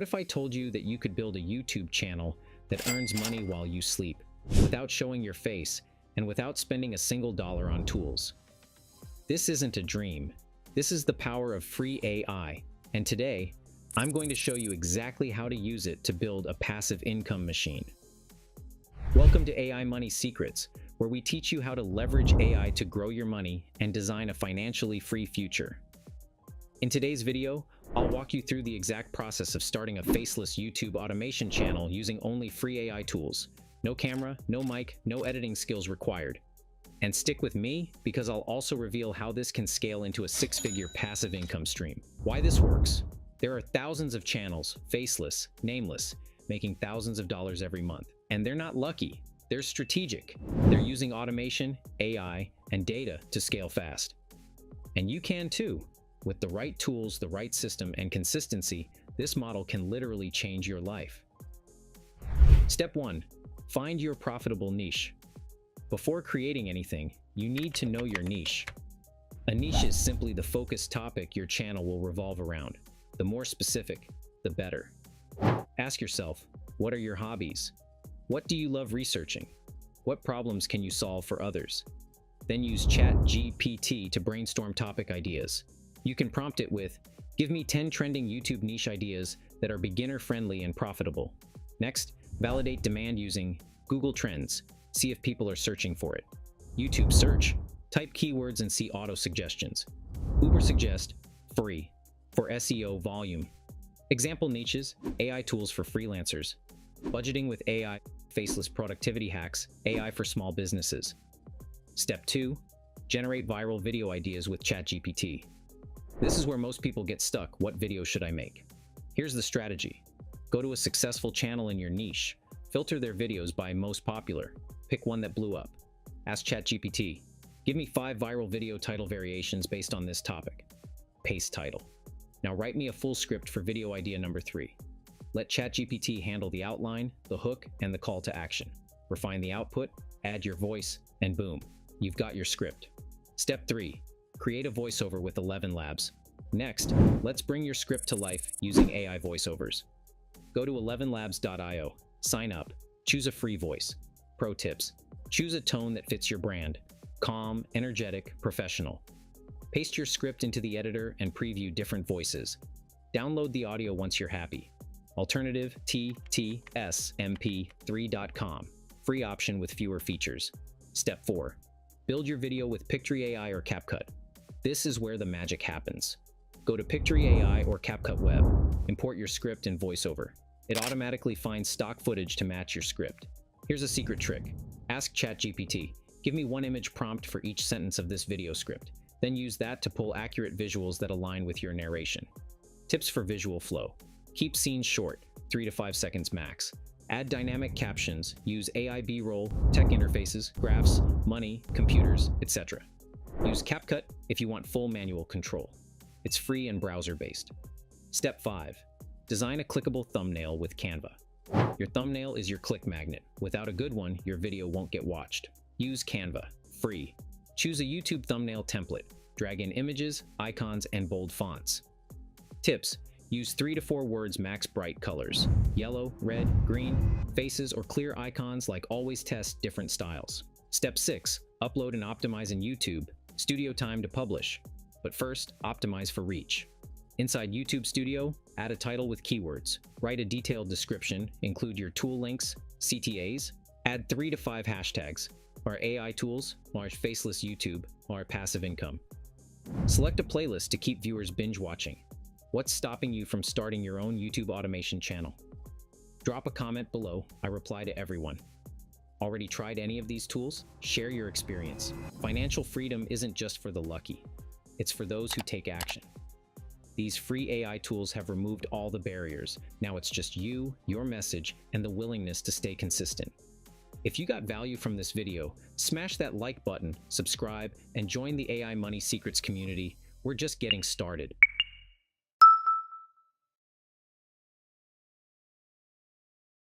if I told you that you could build a YouTube channel that earns money while you sleep, without showing your face, and without spending a single dollar on tools? This isn't a dream. This is the power of free AI, and today, I'm going to show you exactly how to use it to build a passive income machine. Welcome to AI Money Secrets, where we teach you how to leverage AI to grow your money and design a financially free future. In today's video, I'll walk you through the exact process of starting a faceless YouTube automation channel using only free AI tools. No camera, no mic, no editing skills required. And stick with me because I'll also reveal how this can scale into a six-figure passive income stream. Why this works. There are thousands of channels, faceless, nameless, making thousands of dollars every month. And they're not lucky. They're strategic. They're using automation, AI, and data to scale fast. And you can too. With the right tools, the right system, and consistency, this model can literally change your life. Step 1. Find your profitable niche. Before creating anything, you need to know your niche. A niche is simply the focused topic your channel will revolve around. The more specific, the better. Ask yourself, what are your hobbies? What do you love researching? What problems can you solve for others? Then use ChatGPT to brainstorm topic ideas. You can prompt it with, give me 10 trending YouTube niche ideas that are beginner-friendly and profitable. Next, validate demand using Google Trends. See if people are searching for it. YouTube search. Type keywords and see auto-suggestions. Uber suggest, free, for SEO volume. Example niches, AI tools for freelancers. Budgeting with AI, faceless productivity hacks, AI for small businesses. Step 2, generate viral video ideas with ChatGPT. This is where most people get stuck. What video should I make? Here's the strategy. Go to a successful channel in your niche. Filter their videos by most popular. Pick one that blew up. Ask ChatGPT, give me 5 viral video title variations based on this topic. Paste title. Now write me a full script for video idea number 3. Let ChatGPT handle the outline, the hook, and the call to action. Refine the output, add your voice, and boom, you've got your script. Step 3. Create a voiceover with 11 Labs. Next, let's bring your script to life using AI voiceovers. Go to 11labs.io, sign up, choose a free voice. Pro tips, choose a tone that fits your brand. Calm, energetic, professional. Paste your script into the editor and preview different voices. Download the audio once you're happy. Alternative ttsmp3.com. Free option with fewer features. Step 4. Build your video with Pictory AI or CapCut. This is where the magic happens. Go to Pictory AI or CapCut Web. Import your script and voiceover. It automatically finds stock footage to match your script. Here's a secret trick. Ask ChatGPT, give me 1 image prompt for each sentence of this video script. Then use that to pull accurate visuals that align with your narration. Tips for visual flow. Keep scenes short, 3 to 5 seconds max. Add dynamic captions, use AI B-roll, tech interfaces, graphs, money, computers, etc. Use CapCut if you want full manual control. It's free and browser-based. Step 5. Design a clickable thumbnail with Canva. Your thumbnail is your click magnet. Without a good one, your video won't get watched. Use Canva. Free. Choose a YouTube thumbnail template. Drag in images, icons, and bold fonts. Tips. Use 3 to 4 words max bright colors. Yellow, red, green, faces, or clear icons like always test different styles. Step 6. Upload and optimize in YouTube. Studio time to publish. But first, optimize for reach. Inside YouTube Studio, add a title with keywords. Write a detailed description, include your tool links, CTAs. Add 3 to 5 hashtags. Our AI tools, our faceless YouTube, our passive income. Select a playlist to keep viewers binge watching. What's stopping you from starting your own YouTube automation channel? Drop a comment below. I reply to everyone. Already tried any of these tools? Share your experience. Financial freedom isn't just for the lucky. It's for those who take action. These free AI tools have removed all the barriers. Now it's just you, your message, and the willingness to stay consistent. If you got value from this video, smash that like button, subscribe, and join the AI Money Secrets community. We're just getting started.